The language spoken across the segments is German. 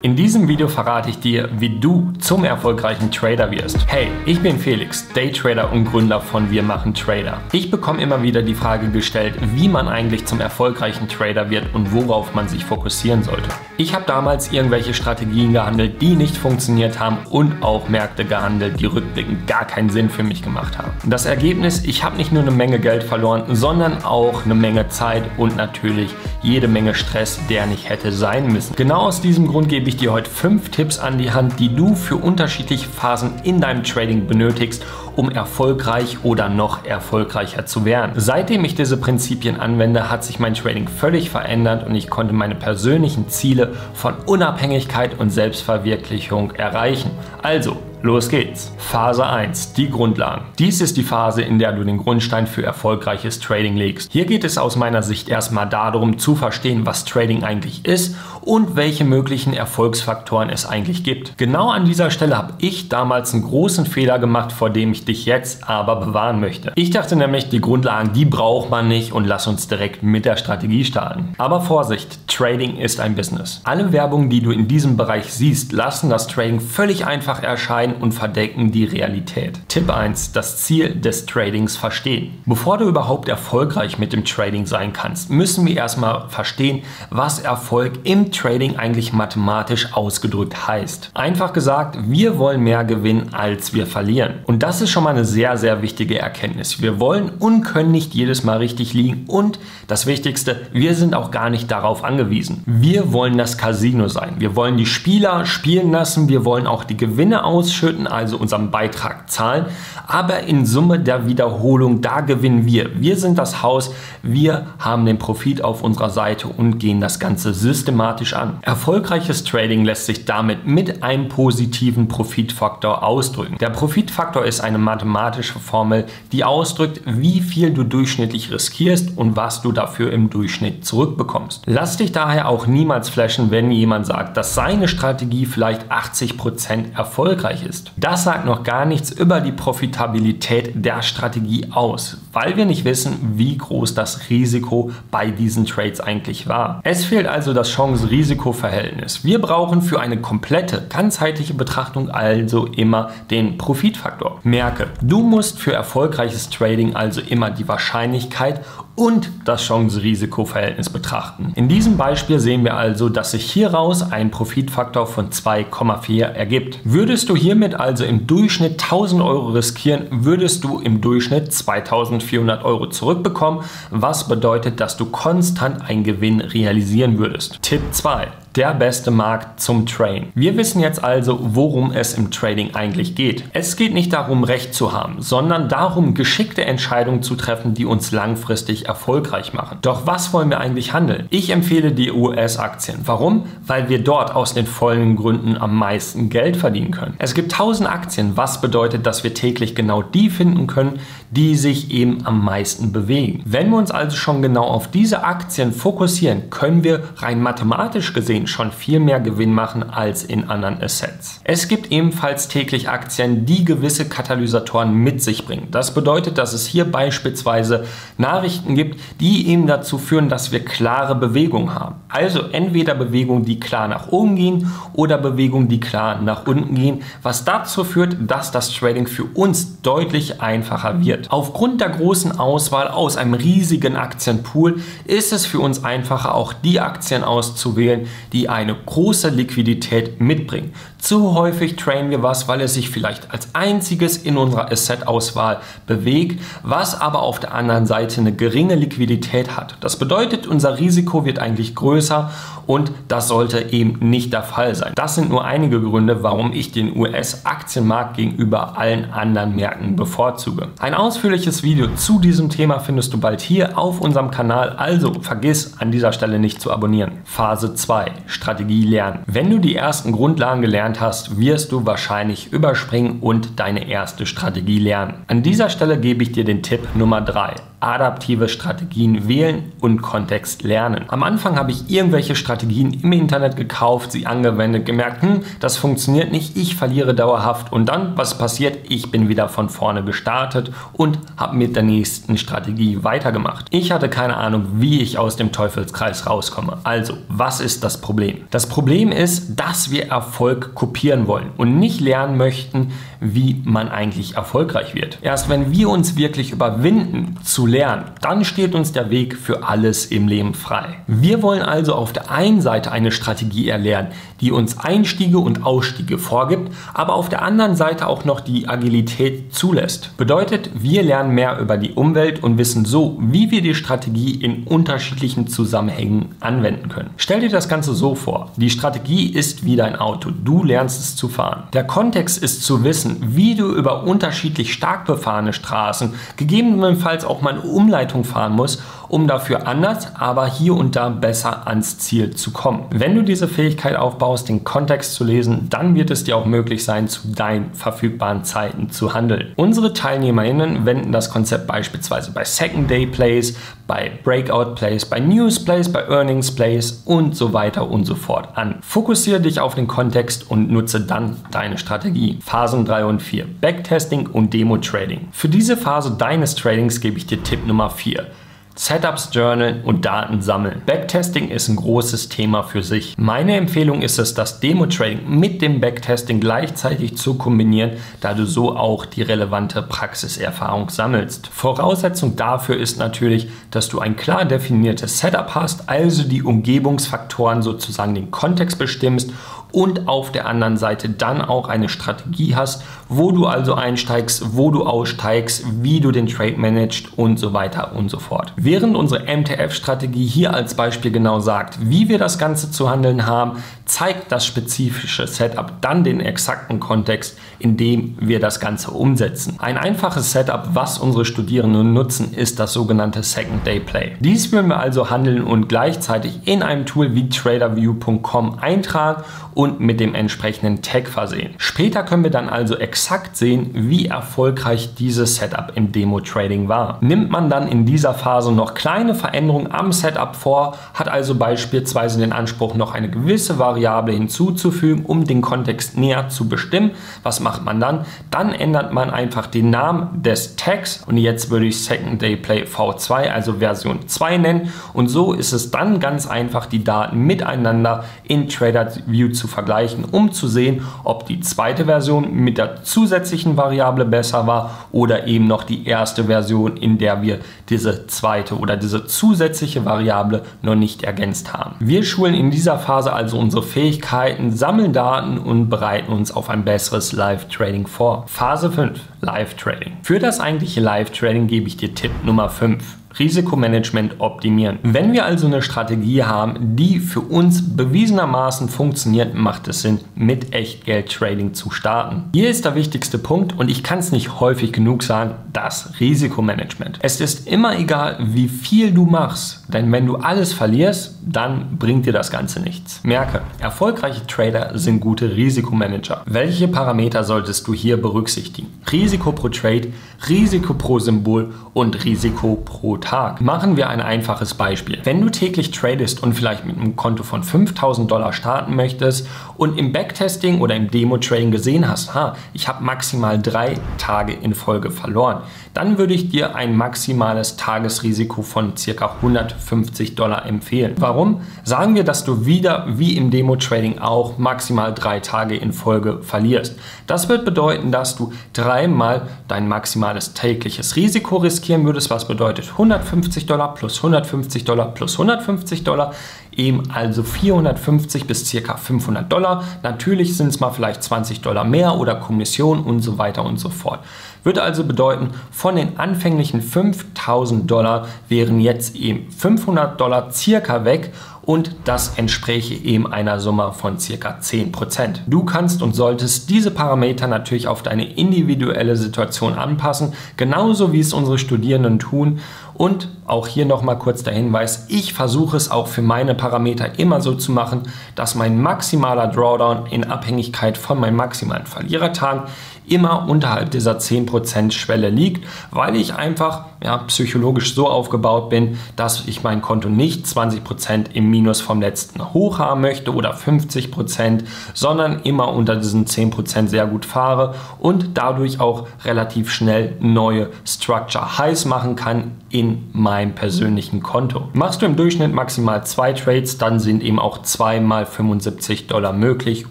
In diesem Video verrate ich dir, wie du zum erfolgreichen Trader wirst. Hey, ich bin Felix, Daytrader und Gründer von Wir machen Trader. Ich bekomme immer wieder die Frage gestellt, wie man eigentlich zum erfolgreichen Trader wird und worauf man sich fokussieren sollte. Ich habe damals irgendwelche Strategien gehandelt, die nicht funktioniert haben und auch Märkte gehandelt, die rückblickend gar keinen Sinn für mich gemacht haben. Das Ergebnis, ich habe nicht nur eine Menge Geld verloren, sondern auch eine Menge Zeit und natürlich jede Menge Stress, der nicht hätte sein müssen. Genau aus diesem Grund gebe ich dir heute 5 Tipps an die Hand, die du für unterschiedliche Phasen in deinem Trading benötigst, um erfolgreich oder noch erfolgreicher zu werden. Seitdem ich diese Prinzipien anwende, hat sich mein Trading völlig verändert und ich konnte meine persönlichen Ziele von Unabhängigkeit und Selbstverwirklichung erreichen. Also, los geht's. Phase 1, die Grundlagen. Dies ist die Phase, in der du den Grundstein für erfolgreiches Trading legst. Hier geht es aus meiner Sicht erstmal darum, zu verstehen, was Trading eigentlich ist und welche möglichen Erfolgsfaktoren es eigentlich gibt. Genau an dieser Stelle habe ich damals einen großen Fehler gemacht, vor dem ich dich jetzt aber bewahren möchte. Ich dachte nämlich, die Grundlagen, die braucht man nicht und lass uns direkt mit der Strategie starten. Aber Vorsicht, Trading ist ein Business. Alle Werbung, die du in diesem Bereich siehst, lassen das Trading völlig einfach erscheinen und verdecken die Realität. Tipp 1. Das Ziel des Tradings verstehen. Bevor du überhaupt erfolgreich mit dem Trading sein kannst, müssen wir erstmal verstehen, was Erfolg im Trading eigentlich mathematisch ausgedrückt heißt. Einfach gesagt, wir wollen mehr gewinnen, als wir verlieren. Und das ist schon mal eine sehr, sehr wichtige Erkenntnis. Wir wollen und können nicht jedes Mal richtig liegen und das Wichtigste, wir sind auch gar nicht darauf angewiesen. Wir wollen das Casino sein. Wir wollen die Spieler spielen lassen, wir wollen auch die Gewinne ausschütten, also unseren Beitrag zahlen, aber in Summe der Wiederholung, da gewinnen wir. Wir sind das Haus, wir haben den Profit auf unserer Seite und gehen das Ganze systematisch an. Erfolgreiches Trading lässt sich damit mit einem positiven Profitfaktor ausdrücken. Der Profitfaktor ist eine mathematische Formel, die ausdrückt, wie viel du durchschnittlich riskierst und was du dafür im Durchschnitt zurückbekommst. Lass dich daher auch niemals flashen, wenn jemand sagt, dass seine Strategie vielleicht 80% erfolgreich ist. Das sagt noch gar nichts über die Profitabilität der Strategie aus, weil wir nicht wissen, wie groß das Risiko bei diesen Trades eigentlich war. Es fehlt also das Chance-Risiko-Verhältnis. Wir brauchen für eine komplette, ganzheitliche Betrachtung also immer den Profitfaktor. Merke, du musst für erfolgreiches Trading also immer die Wahrscheinlichkeit und das Chance-Risiko-Verhältnis betrachten. In diesem Beispiel sehen wir also, dass sich hieraus ein Profitfaktor von 2,4 ergibt. Würdest du hiermit also im Durchschnitt 1000 Euro riskieren, würdest du im Durchschnitt 2400 Euro zurückbekommen, was bedeutet, dass du konstant einen Gewinn realisieren würdest. Tipp 2. Der beste Markt zum Traden. Wir wissen jetzt also, worum es im Trading eigentlich geht. Es geht nicht darum, Recht zu haben, sondern darum, geschickte Entscheidungen zu treffen, die uns langfristig erfolgreich machen. Doch was wollen wir eigentlich handeln? Ich empfehle die US-Aktien. Warum? Weil wir dort aus den folgenden Gründen am meisten Geld verdienen können. Es gibt 1000 Aktien, was bedeutet, dass wir täglich genau die finden können, die sich eben am meisten bewegen. Wenn wir uns also schon genau auf diese Aktien fokussieren, können wir rein mathematisch gesehen schon viel mehr Gewinn machen als in anderen Assets. Es gibt ebenfalls täglich Aktien, die gewisse Katalysatoren mit sich bringen. Das bedeutet, dass es hier beispielsweise Nachrichten gibt, die eben dazu führen, dass wir klare Bewegungen haben. Also entweder Bewegungen, die klar nach oben gehen oder Bewegungen, die klar nach unten gehen, was dazu führt, dass das Trading für uns deutlich einfacher wird. Aufgrund der großen Auswahl aus einem riesigen Aktienpool ist es für uns einfacher, auch die Aktien auszuwählen, die eine große Liquidität mitbringen. Zu häufig traden wir was, weil es sich vielleicht als einziges in unserer Asset-Auswahl bewegt, was aber auf der anderen Seite eine geringe Liquidität hat. Das bedeutet, unser Risiko wird eigentlich größer und das sollte eben nicht der Fall sein. Das sind nur einige Gründe, warum ich den US-Aktienmarkt gegenüber allen anderen Märkten bevorzuge. Ein ausführliches Video zu diesem Thema findest du bald hier auf unserem Kanal, also vergiss an dieser Stelle nicht zu abonnieren. Phase 2. Strategie lernen. Wenn du die ersten Grundlagen gelernt hast, wirst du wahrscheinlich überspringen und deine erste Strategie lernen. An dieser Stelle gebe ich dir den Tipp Nummer 3. adaptive Strategien wählen und Kontext lernen. Am Anfang habe ich irgendwelche Strategien im Internet gekauft, sie angewendet, gemerkt, das funktioniert nicht, ich verliere dauerhaft und dann, was passiert? Ich bin wieder von vorne gestartet und habe mit der nächsten Strategie weitergemacht. Ich hatte keine Ahnung, wie ich aus dem Teufelskreis rauskomme. Also, was ist das Problem? Das Problem ist, dass wir Erfolg kopieren wollen und nicht lernen möchten, wie man eigentlich erfolgreich wird. Erst wenn wir uns wirklich überwinden zu lernen, dann steht uns der Weg für alles im Leben frei. Wir wollen also auf der einen Seite eine Strategie erlernen, die uns Einstiege und Ausstiege vorgibt, aber auf der anderen Seite auch noch die Agilität zulässt. Bedeutet, wir lernen mehr über die Umwelt und wissen so, wie wir die Strategie in unterschiedlichen Zusammenhängen anwenden können. Stell dir das Ganze so vor, die Strategie ist wie dein Auto, du lernst es zu fahren. Der Kontext ist zu wissen, wie du über unterschiedlich stark befahrene Straßen, gegebenenfalls auch mal eine Umleitung fahren musst, um dafür anders, aber hier und da besser ans Ziel zu kommen. Wenn du diese Fähigkeit aufbaust, den Kontext zu lesen, dann wird es dir auch möglich sein, zu deinen verfügbaren Zeiten zu handeln. Unsere TeilnehmerInnen wenden das Konzept beispielsweise bei Second Day Plays, bei Breakout Plays, bei News Plays, bei Earnings Plays und so weiter und so fort an. Fokussiere dich auf den Kontext und nutze dann deine Strategie. Phasen 3 und 4. Backtesting und Demo-Trading. Für diese Phase deines Tradings gebe ich dir Tipp Nummer 4. Setups journalen und Daten sammeln. Backtesting ist ein großes Thema für sich. Meine Empfehlung ist es, das Demo-Trading mit dem Backtesting gleichzeitig zu kombinieren, da du so auch die relevante Praxiserfahrung sammelst. Voraussetzung dafür ist natürlich, dass du ein klar definiertes Setup hast, also die Umgebungsfaktoren sozusagen den Kontext bestimmst und auf der anderen Seite dann auch eine Strategie hast, wo du also einsteigst, wo du aussteigst, wie du den Trade managst und so weiter und so fort. Während unsere MTF-Strategie hier als Beispiel genau sagt, wie wir das Ganze zu handeln haben, zeigt das spezifische Setup dann den exakten Kontext, in dem wir das Ganze umsetzen. Ein einfaches Setup, was unsere Studierenden nutzen, ist das sogenannte Second Day Play. Dies würden wir also handeln und gleichzeitig in einem Tool wie TraderView.com eintragen und mit dem entsprechenden Tag versehen. Später können wir dann also exakt sehen, wie erfolgreich dieses Setup im Demo-Trading war. Nimmt man dann in dieser Phase noch kleine Veränderungen am Setup vor, hat also beispielsweise den Anspruch, noch eine gewisse Variable hinzuzufügen, um den Kontext näher zu bestimmen. Was macht man dann? Dann ändert man einfach den Namen des Tags und jetzt würde ich Second Day Play V2, also Version 2 nennen und so ist es dann ganz einfach, die Daten miteinander in TraderView zu vergleichen, um zu sehen, ob die zweite Version mit der zusätzlichen Variable besser war oder eben noch die erste Version, in der wir diese zweite oder diese zusätzliche Variable noch nicht ergänzt haben. Wir schulen in dieser Phase also unsere Fähigkeiten, sammeln Daten und bereiten uns auf ein besseres Live-Trading vor. Phase 5. Live-Trading. Für das eigentliche Live-Trading gebe ich dir Tipp Nummer 5. Risikomanagement optimieren. Wenn wir also eine Strategie haben, die für uns bewiesenermaßen funktioniert, macht es Sinn, mit Echtgeld-Trading zu starten. Hier ist der wichtigste Punkt und ich kann es nicht häufig genug sagen, das Risikomanagement. Es ist immer egal, wie viel du machst, denn wenn du alles verlierst, dann bringt dir das Ganze nichts. Merke, erfolgreiche Trader sind gute Risikomanager. Welche Parameter solltest du hier berücksichtigen? Risiko pro Trade, Risiko pro Symbol und Risiko pro Tag. Machen wir ein einfaches Beispiel. Wenn du täglich tradest und vielleicht mit einem Konto von $5.000 starten möchtest und im Backtesting oder im Demo-Trading gesehen hast, ich habe maximal 3 Tage in Folge verloren, dann würde ich dir ein maximales Tagesrisiko von ca. $150 empfehlen. Warum? Sagen wir, dass du wieder wie im Demo-Trading auch maximal 3 Tage in Folge verlierst. Das wird bedeuten, dass du 3-mal dein maximales tägliches Risiko riskieren würdest, was bedeutet $150 plus $150 plus $150, eben also $450 bis ca. $500. Natürlich sind es mal vielleicht $20 mehr oder Kommission und so weiter und so fort. Würde also bedeuten, von den anfänglichen $5.000 wären jetzt eben $500 circa weg und das entspräche eben einer Summe von ca. 10%. Du kannst und solltest diese Parameter natürlich auf deine individuelle Situation anpassen, genauso wie es unsere Studierenden tun. Und auch hier nochmal kurz der Hinweis, ich versuche es auch für meine Parameter immer so zu machen, dass mein maximaler Drawdown in Abhängigkeit von meinen maximalen Verlierertagen immer unterhalb dieser 10% Schwelle liegt, weil ich einfach psychologisch so aufgebaut bin, dass ich mein Konto nicht 20% im Minus vom letzten Hoch haben möchte oder 50%, sondern immer unter diesen 10% sehr gut fahre und dadurch auch relativ schnell neue Structure Highs machen kann in meinem persönlichen Konto. Machst du im Durchschnitt maximal 2 Trades, dann sind eben auch 2 mal $75 möglich,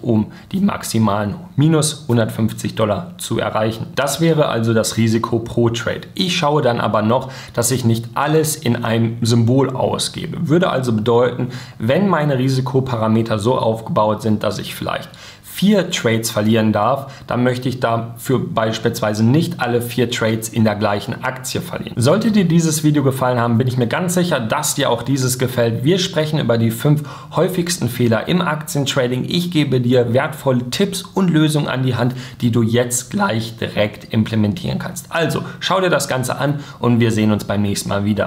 um die maximalen minus $150 zu erreichen. Das wäre also das Risiko pro Trade. Ich schaue dann aber noch, dass ich nicht alles in einem Symbol ausgebe. Würde also bedeuten, wenn meine Risikoparameter so aufgebaut sind, dass ich vielleicht 4 Trades verlieren darf, dann möchte ich dafür beispielsweise nicht alle 4 Trades in der gleichen Aktie verlieren. Sollte dir dieses Video gefallen haben, bin ich mir ganz sicher, dass dir auch dieses gefällt. Wir sprechen über die 5 häufigsten Fehler im Aktientrading. Ich gebe dir wertvolle Tipps und Lösungen an die Hand, die du jetzt gleich direkt implementieren kannst. Also schau dir das Ganze an und wir sehen uns beim nächsten Mal wieder.